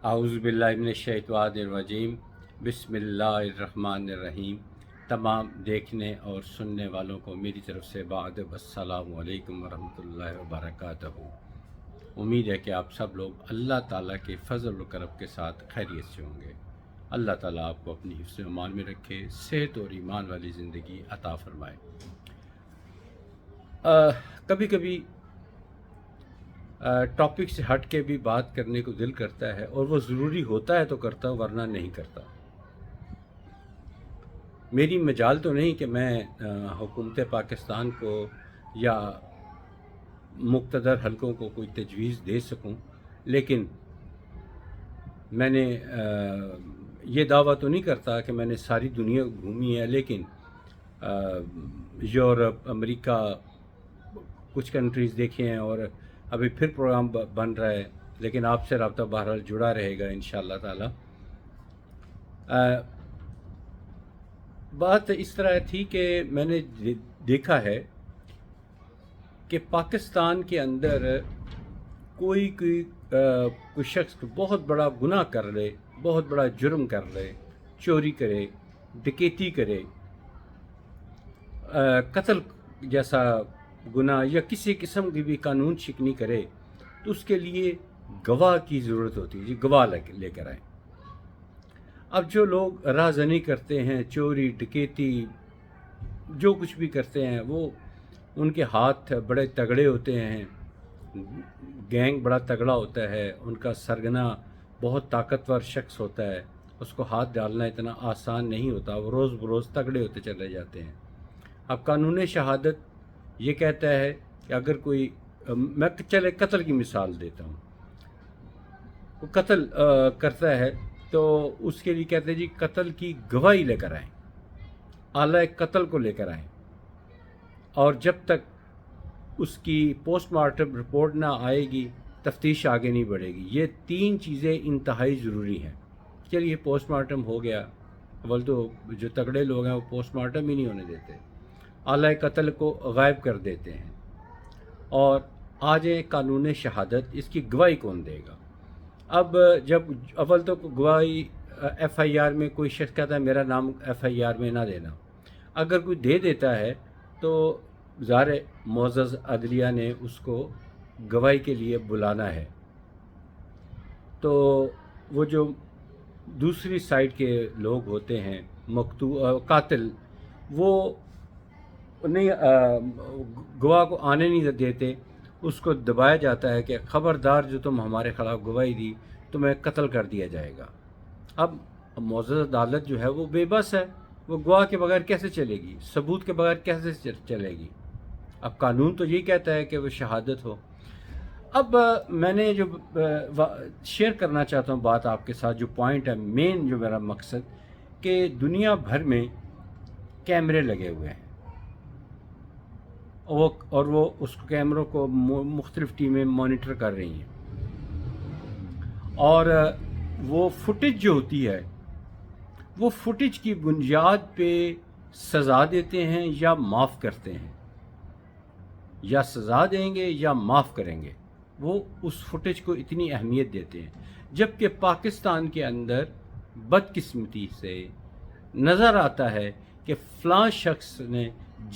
اعوذ باللہ من الشیطان الرجیم بسم اللہ الرحمن الرحیم۔ تمام دیکھنے اور سننے والوں کو میری طرف سے بعد السلام علیکم ورحمۃ اللہ وبرکاتہ۔ امید ہے کہ آپ سب لوگ اللہ تعالیٰ کے فضل و کرم کے ساتھ خیریت سے ہوں گے۔ اللہ تعالیٰ آپ کو اپنی حفظ و امان میں رکھے، صحت اور ایمان والی زندگی عطا فرمائے۔ کبھی کبھی ٹاپک سے ہٹ کے بھی بات کرنے کو دل کرتا ہے، اور وہ ضروری ہوتا ہے تو کرتا ہوں، ورنہ نہیں کرتا۔ میری مجال تو نہیں کہ میں حکومت پاکستان کو یا مقتدر حلقوں کو کوئی تجویز دے سکوں، لیکن میں نے یہ دعویٰ تو نہیں کرتا کہ میں نے ساری دنیا گھومی ہے، لیکن یورپ، امریکہ، کچھ کنٹریز دیکھے ہیں، اور ابھی پھر پروگرام بن رہا ہے، لیکن آپ سے رابطہ بہرحال جڑا رہے گا انشاءاللہ تعالی۔ بات اس طرح تھی کہ میں نے دیکھا ہے کہ پاکستان کے اندر کوئی شخص بہت بڑا گناہ کر لے، بہت بڑا جرم کر لے، چوری کرے، ڈکیتی کرے، قتل جیسا گناہ یا کسی قسم کی بھی قانون شکنی کرے، تو اس کے لیے گواہ کی ضرورت ہوتی ہے۔ جی گواہ لے کر آئیں۔ اب جو لوگ رازنی کرتے ہیں، چوری ڈکیتی جو کچھ بھی کرتے ہیں، وہ ان کے ہاتھ بڑے تگڑے ہوتے ہیں، گینگ بڑا تگڑا ہوتا ہے، ان کا سرگنا بہت طاقتور شخص ہوتا ہے، اس کو ہاتھ ڈالنا اتنا آسان نہیں ہوتا، وہ روز بروز تگڑے ہوتے چلے جاتے ہیں۔ اب قانون شہادت یہ کہتا ہے کہ اگر کوئی میں قتل کی مثال دیتا ہوں، وہ قتل کرتا ہے تو اس کے لیے کہتے ہیں جی قتل کی گواہی لے کر آئیں، آلہ قتل کو لے کر آئیں، اور جب تک اس کی پوسٹ مارٹم رپورٹ نہ آئے گی تفتیش آگے نہیں بڑھے گی۔ یہ تین چیزیں انتہائی ضروری ہیں۔ چلیے پوسٹ مارٹم ہو گیا، اول تو جو تگڑے لوگ ہیں وہ پوسٹ مارٹم ہی نہیں ہونے دیتے، آلہ قتل کو غائب کر دیتے ہیں، اور آ جائیں قانون شہادت، اس کی گواہی کون دے گا؟ اب جب اول تو گواہی ایف آئی آر میں کوئی شخص کہتا ہے میرا نام ایف آئی آر میں نہ دینا، اگر کوئی دے دیتا ہے تو ظاہر معزز عدلیہ نے اس کو گواہی کے لیے بلانا ہے، تو وہ جو دوسری سائڈ کے لوگ ہوتے ہیں قاتل، وہ نہیں گواہ کو آنے نہیں دیتے، اس کو دبایا جاتا ہے کہ خبردار جو تم ہمارے خلاف گواہی دی تمہیں قتل کر دیا جائے گا۔ اب معزز عدالت جو ہے وہ بے بس ہے، وہ گواہ کے بغیر کیسے چلے گی، ثبوت کے بغیر کیسے چلے گی؟ اب قانون تو یہی کہتا ہے کہ وہ شہادت ہو۔ اب میں نے جو شیئر کرنا چاہتا ہوں بات آپ کے ساتھ، جو پوائنٹ ہے مین، جو میرا مقصد، کہ دنیا بھر میں کیمرے لگے ہوئے ہیں، اور وہ اس کیمروں کو مختلف ٹیمیں مانیٹر کر رہی ہیں، اور وہ فوٹیج جو ہوتی ہے وہ فوٹیج کی بنیاد پہ سزا دیتے ہیں یا معاف کرتے ہیں، یا سزا دیں گے یا معاف کریں گے، وہ اس فوٹیج کو اتنی اہمیت دیتے ہیں۔ جبکہ پاکستان کے اندر بدقسمتی سے نظر آتا ہے کہ فلاں شخص نے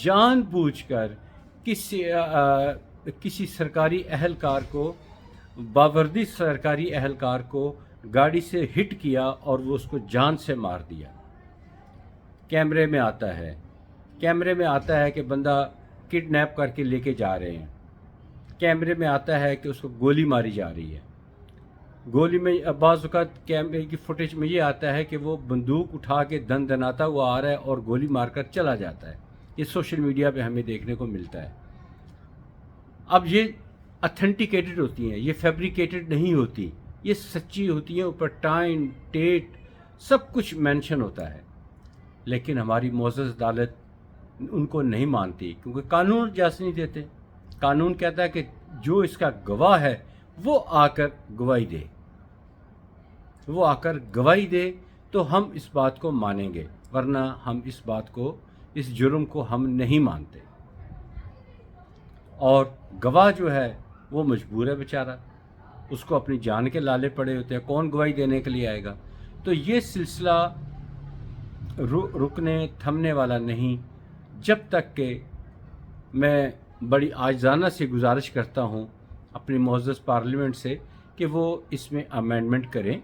جان بوجھ کر کسی سرکاری اہلکار کو، باوردی سرکاری اہلکار کو گاڑی سے ہٹ کیا اور وہ اس کو جان سے مار دیا۔ کیمرے میں آتا ہے کہ بندہ کڈنیپ کر کے لے کے جا رہے ہیں، کیمرے میں آتا ہے کہ اس کو گولی ماری جا رہی ہے، گولی میں بعض اوقات کیمرے کی فوٹیج میں یہ آتا ہے کہ وہ بندوق اٹھا کے دن دناتا ہوا آ رہا ہے اور گولی مار کر چلا جاتا ہے۔ یہ سوشل میڈیا پہ ہمیں دیکھنے کو ملتا ہے۔ اب یہ اتھینٹیکیٹڈ ہوتی ہیں، یہ فیبریکیٹڈ نہیں ہوتی، یہ سچی ہوتی ہیں، اوپر ٹائم ڈیٹ سب کچھ مینشن ہوتا ہے، لیکن ہماری معزز عدالت ان کو نہیں مانتی، کیونکہ قانون اجازت نہیں دیتے۔ قانون کہتا ہے کہ جو اس کا گواہ ہے وہ آ کر گواہی دے تو ہم اس بات کو مانیں گے، ورنہ ہم اس جرم کو ہم نہیں مانتے۔ اور گواہ جو ہے وہ مجبور ہے بیچارہ، اس کو اپنی جان کے لالے پڑے ہوتے ہیں، کون گواہی دینے کے لیے آئے گا؟ تو یہ سلسلہ رکنے تھمنے والا نہیں، جب تک کہ میں بڑی عاجزانہ سے گزارش کرتا ہوں اپنی معزز پارلیمنٹ سے کہ وہ اس میں امینڈمنٹ کریں۔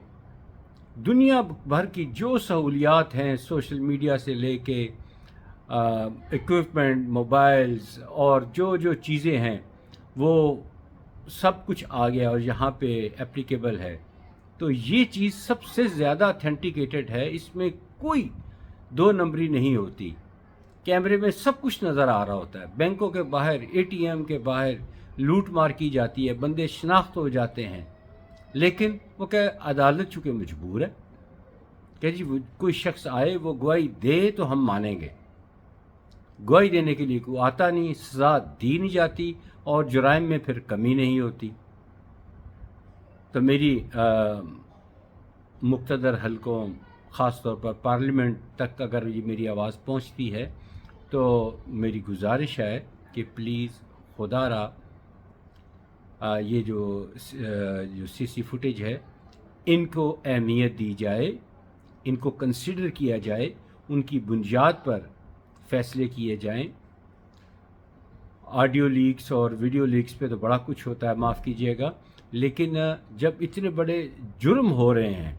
دنیا بھر کی جو سہولیات ہیں، سوشل میڈیا سے لے کے ایکوپمنٹ، موبائلز اور جو چیزیں ہیں، وہ سب کچھ آ گیا اور یہاں پہ اپلیکیبل ہے۔ تو یہ چیز سب سے زیادہ اتھینٹیکیٹڈ ہے، اس میں کوئی دو نمبری نہیں ہوتی۔ کیمرے میں سب کچھ نظر آ رہا ہوتا ہے، بینکوں کے باہر، اے ٹی ایم کے باہر لوٹ مار کی جاتی ہے، بندے شناخت ہو جاتے ہیں، لیکن وہ کہ عدالت چونکہ مجبور ہے کہ جی کوئی شخص آئے وہ گواہی دے تو ہم مانیں گے۔ گواہی دینے کے لیے کوئی آتا نہیں، سزا دی نہیں جاتی اور جرائم میں پھر کمی نہیں ہوتی۔ تو میری مقتدر حلقوں، خاص طور پر پارلیمنٹ تک اگر یہ میری آواز پہنچتی ہے تو میری گزارش ہے کہ پلیز خدا را یہ جو سی سی فوٹیج ہے ان کو اہمیت دی جائے، ان کو کنسیڈر کیا جائے، ان کی بنیاد پر فیصلے کیے جائیں۔ آڈیو لیکس اور ویڈیو لیکس پہ تو بڑا کچھ ہوتا ہے، معاف کیجیے گا، لیکن جب اتنے بڑے جرم ہو رہے ہیں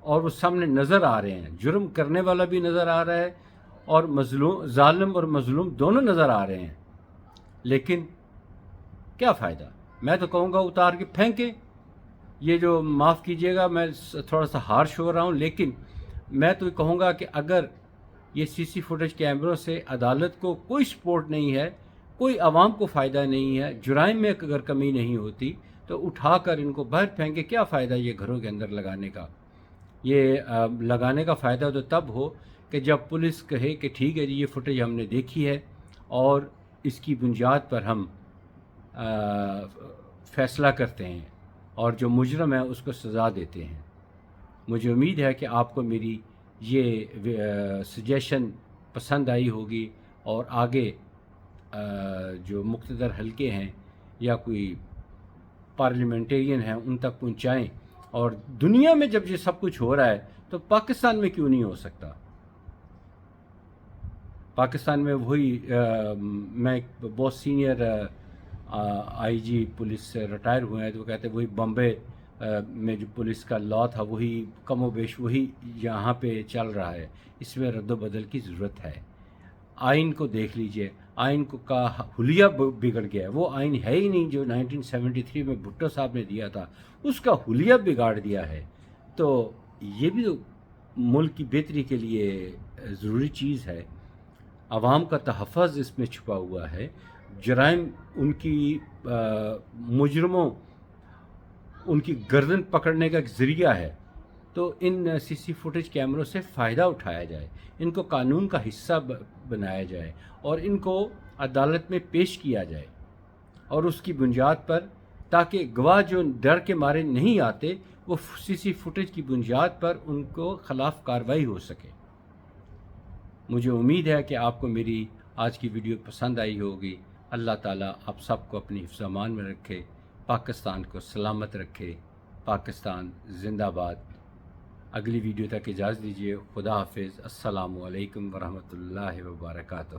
اور وہ سامنے نظر آ رہے ہیں، جرم کرنے والا بھی نظر آ رہا ہے اور مظلوم، ظالم اور مظلوم دونوں نظر آ رہے ہیں، لیکن کیا فائدہ؟ میں تو کہوں گا اتار کے پھینکیں۔ یہ جو، معاف کیجیے گا میں تھوڑا سا ہارش ہو رہا ہوں، لیکن میں تو کہوں گا کہ اگر یہ سی سی فوٹیج کیمروں سے عدالت کو کوئی سپورٹ نہیں ہے، کوئی عوام کو فائدہ نہیں ہے، جرائم میں اگر کمی نہیں ہوتی تو اٹھا کر ان کو باہر پھینکے، کیا فائدہ یہ گھروں کے اندر لگانے کا؟ یہ لگانے کا فائدہ تو تب ہو کہ جب پولیس کہے کہ ٹھیک ہے جی یہ فوٹیج ہم نے دیکھی ہے اور اس کی بنیاد پر ہم فیصلہ کرتے ہیں اور جو مجرم ہے اس کو سزا دیتے ہیں۔ مجھے امید ہے کہ آپ کو میری یہ سجیشن پسند آئی ہوگی اور آگے جو مقتدر حلقے ہیں یا کوئی پارلیمنٹیرین ہیں ان تک پہنچائیں، اور دنیا میں جب یہ سب کچھ ہو رہا ہے تو پاکستان میں کیوں نہیں ہو سکتا؟ پاکستان میں وہی میں بہت سینئر آئی جی پولیس سے ریٹائر ہوئے ہیں تو وہ کہتے ہیں وہی بمبے میں جو پولیس کا لا تھا وہی کم و بیش وہی یہاں پہ چل رہا ہے، اس میں رد و بدل کی ضرورت ہے۔ آئین کو دیکھ لیجئے، آئین کو کا حلیہ بگڑ گیا ہے، وہ آئین ہے ہی نہیں جو 1973 میں بھٹو صاحب نے دیا تھا، اس کا حلیہ بگاڑ دیا ہے۔ تو یہ بھی ملک کی بہتری کے لیے ضروری چیز ہے۔ عوام کا تحفظ اس میں چھپا ہوا ہے، جرائم ان کی مجرموں ان کی گردن پکڑنے کا ایک ذریعہ ہے۔ تو ان سی سی فوٹیج کیمروں سے فائدہ اٹھایا جائے، ان کو قانون کا حصہ بنایا جائے اور ان کو عدالت میں پیش کیا جائے، اور اس کی بنیاد پر تاکہ گواہ جو ڈر کے مارے نہیں آتے وہ سی سی فوٹیج کی بنیاد پر ان کو خلاف کارروائی ہو سکے۔ مجھے امید ہے کہ آپ کو میری آج کی ویڈیو پسند آئی ہوگی۔ اللہ تعالیٰ آپ سب کو اپنی حفظ و امان میں رکھے، پاکستان کو سلامت رکھے۔ پاکستان زندہ باد۔ اگلی ویڈیو تک اجازت دیجیے۔ خدا حافظ۔ السلام علیکم ورحمۃ اللہ وبرکاتہ۔